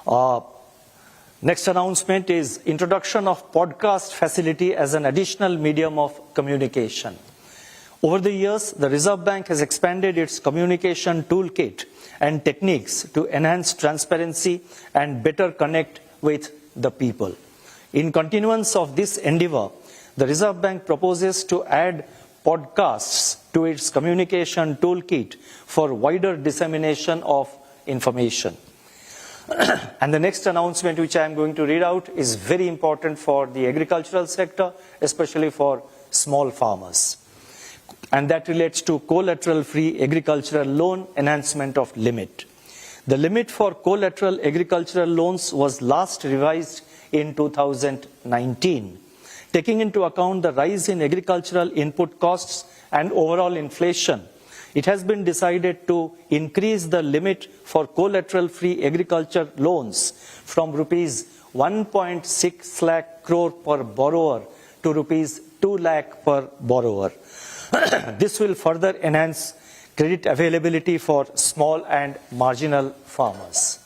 Next announcement is introduction of podcast facility as an additional medium of communication. Over the years, the Reserve Bank has expanded its communication toolkit and techniques to enhance transparency and better connect with the people. In continuance of this endeavor, the Reserve Bank proposes to add podcasts to its communication toolkit for wider dissemination of information. And the next announcement which I am going to read out is very important for the agricultural sector, especially for small farmers. And that relates to collateral-free agricultural loan enhancement of limit. The limit for collateral agricultural loans was last revised in 2019. Taking into account the rise in agricultural input costs and overall inflation, it has been decided to increase the limit for collateral-free agriculture loans from rupees 1.6 lakh crore per borrower to rupees 2 lakh per borrower. This will further enhance credit availability for small and marginal farmers.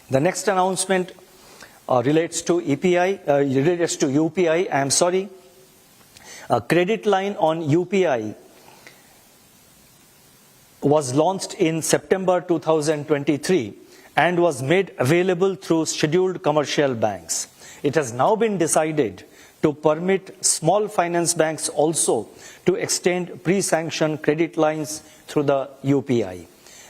The next announcement relates to UPI. I am sorry. A credit line on UPI was launched in September 2023 and was made available through scheduled commercial banks. It has now been decided to permit small finance banks also to extend pre-sanctioned credit lines through the UPI.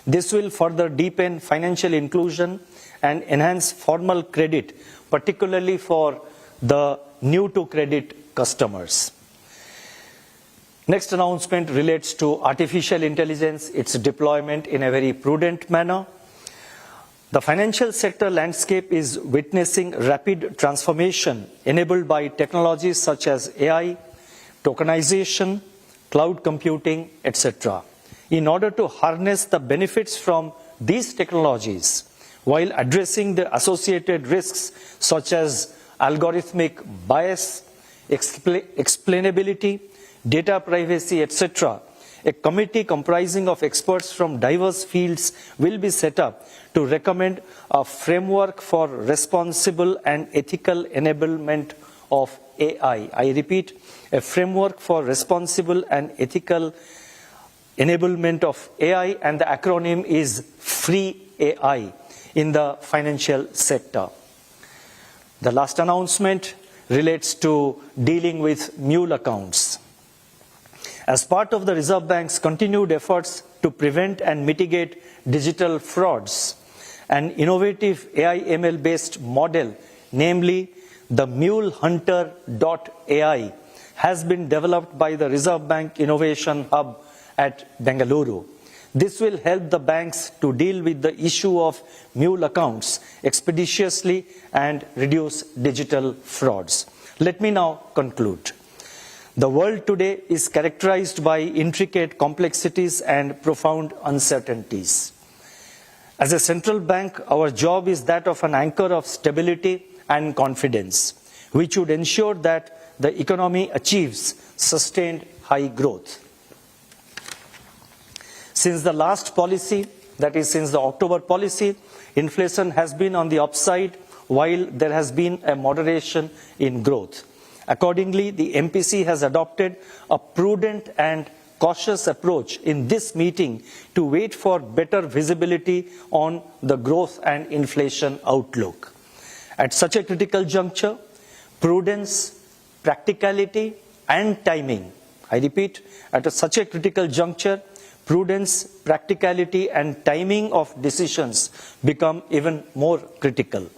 This will further deepen financial inclusion and enhance formal credit, particularly for the new-to-credit customers. Next announcement relates to artificial intelligence, its deployment in a very prudent manner. The financial sector landscape is witnessing rapid transformation enabled by technologies such as AI, tokenization, cloud computing, etc. In order to harness the benefits from these technologies, while addressing the associated risks such as algorithmic bias, explainability, data privacy, etc., a committee comprising of experts from diverse fields will be set up to recommend a framework for responsible and ethical enablement of AI. I repeat, a framework for responsible and ethical enablement of AI, and the acronym is FREE AI in the financial sector. The last announcement relates to dealing with mule accounts. As part of the Reserve Bank's continued efforts to prevent and mitigate digital frauds, an innovative AI/ML-based model, namely the MuleHunter.ai, has been developed by the Reserve Bank Innovation Hub at Bengaluru. This will help the banks to deal with the issue of mule accounts expeditiously and reduce digital frauds. Let me now conclude. The world today is characterized by intricate complexities and profound uncertainties. As a central bank, our job is that of an anchor of stability and confidence, which would ensure that the economy achieves sustained high growth. Since the last policy, that is since the October policy, inflation has been on the upside while there has been a moderation in growth. Accordingly, the MPC has adopted a prudent and cautious approach in this meeting to wait for better visibility on the growth and inflation outlook. At such a critical juncture, prudence, practicality, and timing, I repeat, at such a critical juncture, prudence, practicality, and timing of decisions become even more critical.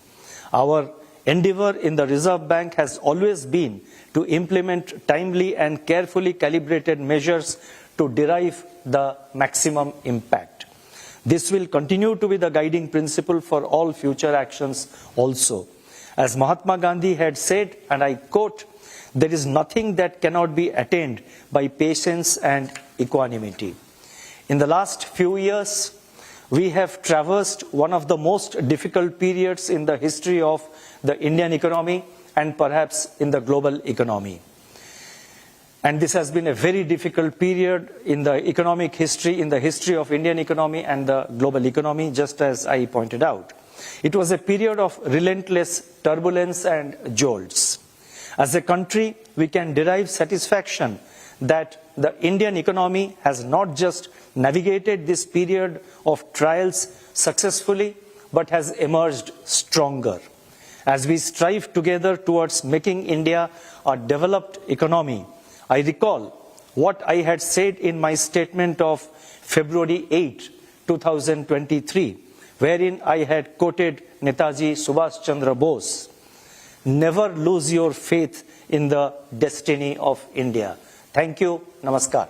Our endeavor in the Reserve Bank has always been to implement timely and carefully calibrated measures to derive the maximum impact. This will continue to be the guiding principle for all future actions also. As Mahatma Gandhi had said, and I quote, "There is nothing that cannot be attained by patience and equanimity." In the last few years, we have traversed one of the most difficult periods in the history of the Indian economy and perhaps in the global economy. And this has been a very difficult period in the economic history, in the history of Indian economy and the global economy, just as I pointed out. It was a period of relentless turbulence and jolts. As a country, we can derive satisfaction that the Indian economy has not just navigated this period of trials successfully, but has emerged stronger. As we strive together towards making India a developed economy, I recall what I had said in my statement of February 8, 2023, wherein I had quoted Netaji Subhash Chandra Bose, "Never lose your faith in the destiny of India." Thank you. Namaskar.